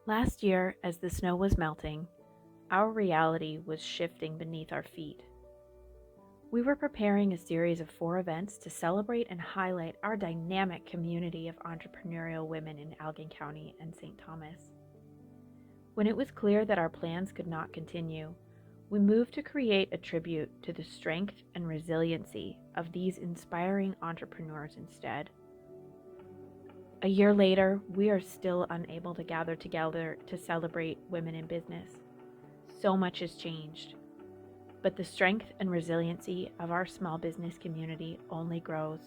Last year, as the snow was melting, our reality was shifting beneath our feet. We were preparing a series of 4 events to celebrate and highlight our dynamic community of entrepreneurial women in Elgin County and St. Thomas. When it was clear that our plans could not continue, we moved to create a tribute to the strength and resiliency of these inspiring entrepreneurs instead. A year later, we are still unable to gather together to celebrate women in business. So much has changed, but the strength and resiliency of our small business community only grows.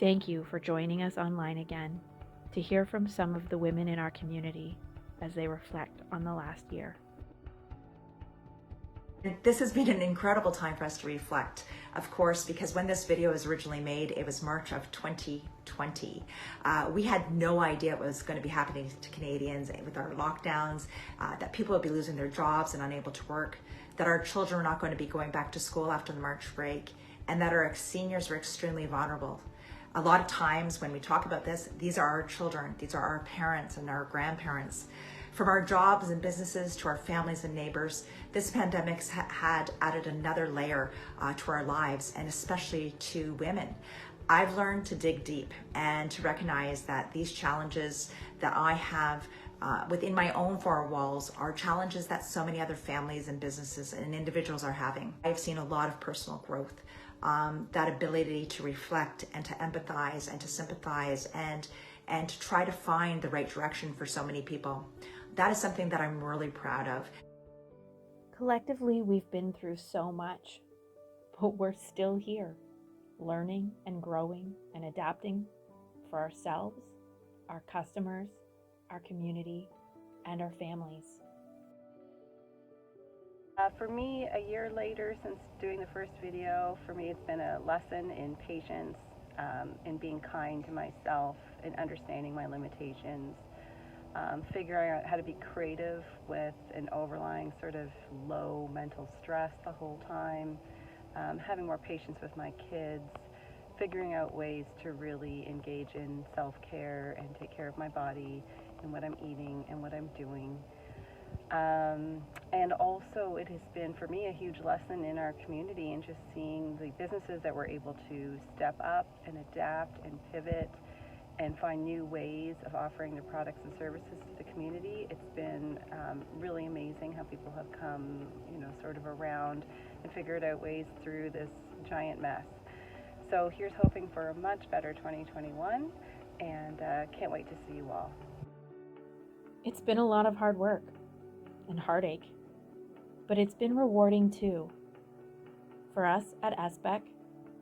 Thank you for joining us online again to hear from some of the women in our community as they reflect on the last year. This has been an incredible time for us to reflect, of course, because when this video was originally made, it was March of 2020. We had no idea what was going to be happening to Canadians with our lockdowns, that people would be losing their jobs and unable to work, that our children were not going to be going back to school after the March break, and that our seniors were extremely vulnerable. A lot of times when we talk about this, these are our children, these are our parents and our grandparents. From our jobs and businesses to our families and neighbors, this pandemic had added another layer to our lives, and especially to women. I've learned to dig deep and to recognize that these challenges that I have within my own four walls are challenges that so many other families and businesses and individuals are having. I've seen a lot of personal growth, that ability to reflect and to empathize and to sympathize and to try to find the right direction for so many people. That is something that I'm really proud of. Collectively, we've been through so much, but we're still here, learning and growing and adapting for ourselves, our customers, our community, and our families. For me, a year later since doing the first video, for me it's been a lesson in patience, in being kind to myself, in understanding my limitations, figuring out how to be creative with an overlying sort of low mental stress the whole time, having more patience with my kids, figuring out ways to really engage in self-care and take care of my body and what I'm eating and what I'm doing. And also it has been for me a huge lesson in our community and just seeing the businesses that were able to step up and adapt and pivot and find new ways of offering their products and services to the community. It's been really amazing how people have come, sort of around and figured out ways through this giant mess. So here's hoping for a much better 2021, and can't wait to see you all. It's been a lot of hard work and heartache, but it's been rewarding too. For us at SBEC,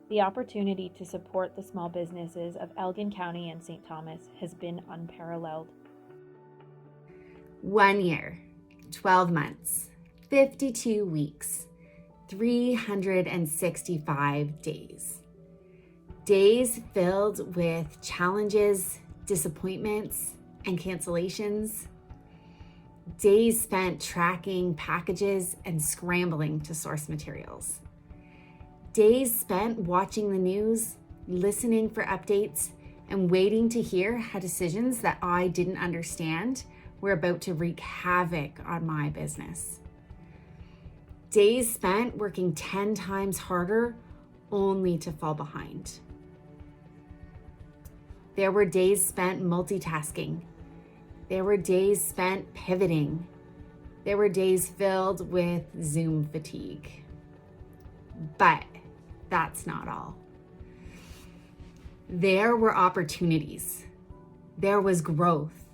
the opportunity to support the small businesses of Elgin County and St. Thomas has been unparalleled. 1 year, 12 months, 52 weeks, 365 days. Days filled with challenges, disappointments, and cancellations. Days spent tracking packages and scrambling to source materials. Days spent watching the news, listening for updates, and waiting to hear how decisions that I didn't understand were about to wreak havoc on my business. Days spent working 10 times harder only to fall behind. There were days spent multitasking. There were days spent pivoting. There were days filled with Zoom fatigue. But that's not all. There were opportunities. There was growth.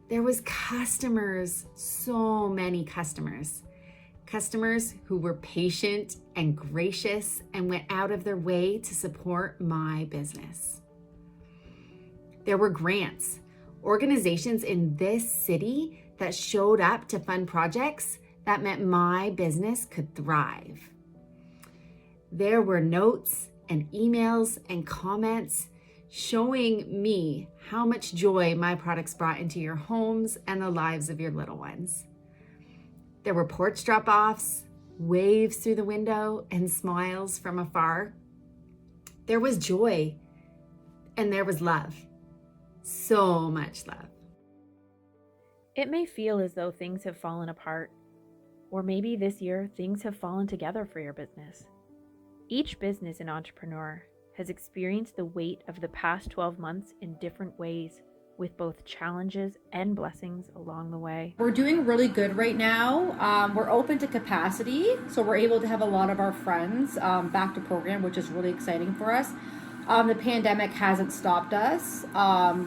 There was customers, so many customers. Customers who were patient and gracious and went out of their way to support my business. There were grants, organizations in this city that showed up to fund projects that meant my business could thrive. There were notes and emails and comments showing me how much joy my products brought into your homes and the lives of your little ones. There were porch drop-offs, waves through the window, and smiles from afar. There was joy, and there was love. So much love. It may feel as though things have fallen apart, or maybe this year things have fallen together for your business. Each business and entrepreneur has experienced the weight of the past 12 months in different ways, with both challenges and blessings along the way. We're doing really good right now. We're open to capacity, so we're able to have a lot of our friends back to program, which is really exciting for us. The pandemic hasn't stopped us.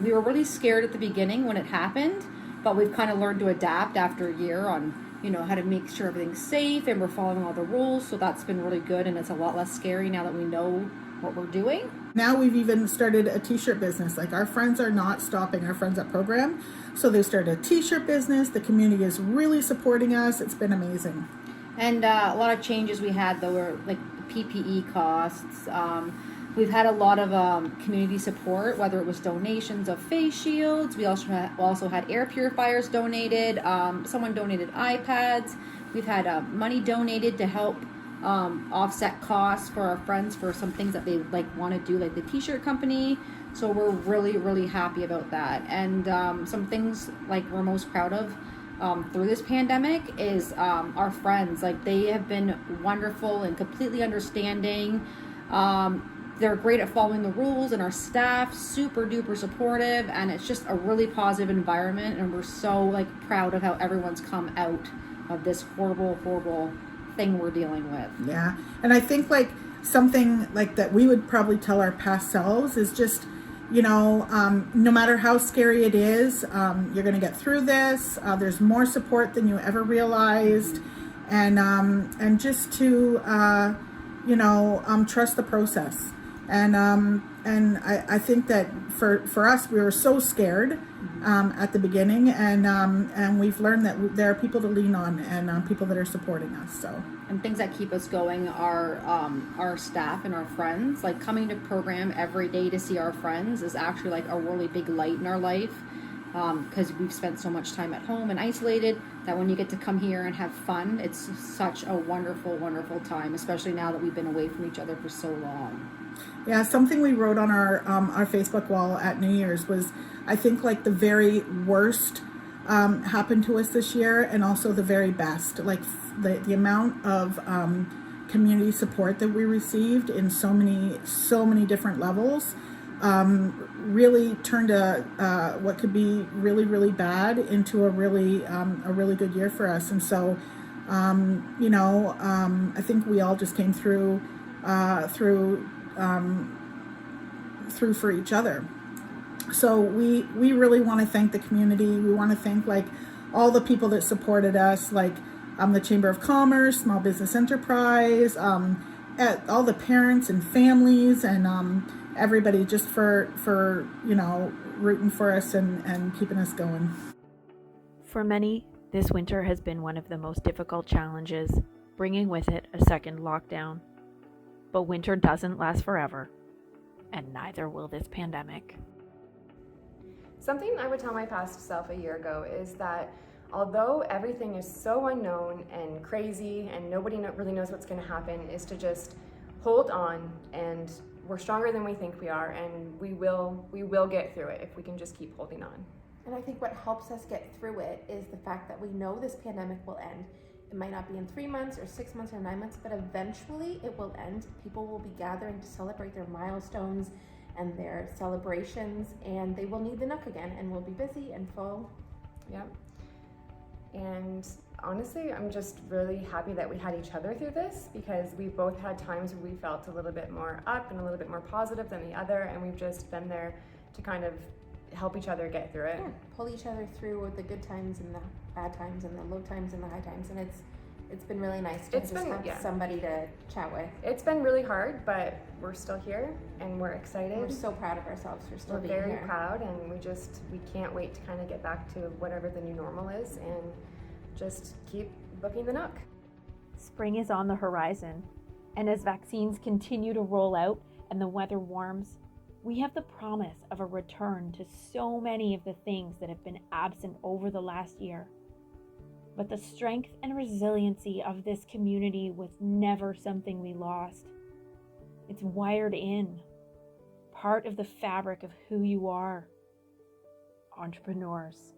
We were really scared at the beginning when it happened, but we've kind of learned to adapt after a year on how to make sure everything's safe and we're following all the rules. So that's been really good, and it's a lot less scary now that we know what we're doing. Now we've even started a t-shirt business. Like, our friends are not stopping, our friends at program. So they started a t-shirt business. The community is really supporting us. It's been amazing. And a lot of changes we had, though, were like PPE costs. We've had a lot of community support, whether it was donations of face shields. We also had air purifiers donated. Someone donated iPads. We've had money donated to help offset costs for our friends for some things that they want to do, like the t-shirt company. So we're really, really happy about that. And some things we're most proud of through this pandemic is our friends. They have been wonderful and completely understanding. They're great at following the rules, and our staff super duper supportive, and it's just a really positive environment, and we're so proud of how everyone's come out of this horrible thing we're dealing with. Yeah. And I think something that we would probably tell our past selves is just, no matter how scary it is, you're going to get through this. There's more support than you ever realized. And just to, trust the process. And I think that for us, we were so scared at the beginning, and we've learned that there are people to lean on, and people that are supporting us. So, and things that keep us going are our staff and our friends. Coming to program every day to see our friends is actually a really big light in our life, because we've spent so much time at home and isolated that when you get to come here and have fun, it's such a wonderful time, especially now that we've been away from each other for so long. Yeah, something we wrote on our Facebook wall at New Year's was, I think the very worst happened to us this year, and also the very best. The amount of community support that we received in so many different levels really turned what could be really, really bad into a really good year for us. And so I think we all just came through for each other. So we really want to thank the community. We want to thank all the people that supported us, the Chamber of Commerce, Small Business Enterprise, all the parents and families, and everybody just for rooting for us and keeping us going. For many, this winter has been one of the most difficult challenges, bringing with it a second lockdown. But winter doesn't last forever, and neither will this pandemic. Something I would tell my past self a year ago is that although everything is so unknown and crazy and nobody really knows what's going to happen, is to just hold on, and we're stronger than we think we are, and we will get through it if we can just keep holding on. And I think what helps us get through it is the fact that we know this pandemic will end. It might not be in 3 months or 6 months or 9 months, but eventually it will end. People will be gathering to celebrate their milestones and their celebrations, and they will need the Nook again, and we'll be busy and full. Yep. And honestly, I'm just really happy that we had each other through this, because we both had times where we felt a little bit more up and a little bit more positive than the other, and we've just been there to kind of help each other get through it. Yeah, pull each other through with the good times and the bad times and the low times and the high times, and it's been really nice to have somebody to chat with. It's been really hard, but we're still here and we're excited. We're so proud of ourselves for still being here. We're very proud, and we can't wait to kind of get back to whatever the new normal is and just keep booking the Nook. Spring is on the horizon, and as vaccines continue to roll out and the weather warms, we have the promise of a return to so many of the things that have been absent over the last year. But the strength and resiliency of this community was never something we lost. It's wired in, part of the fabric of who you are. Entrepreneurs.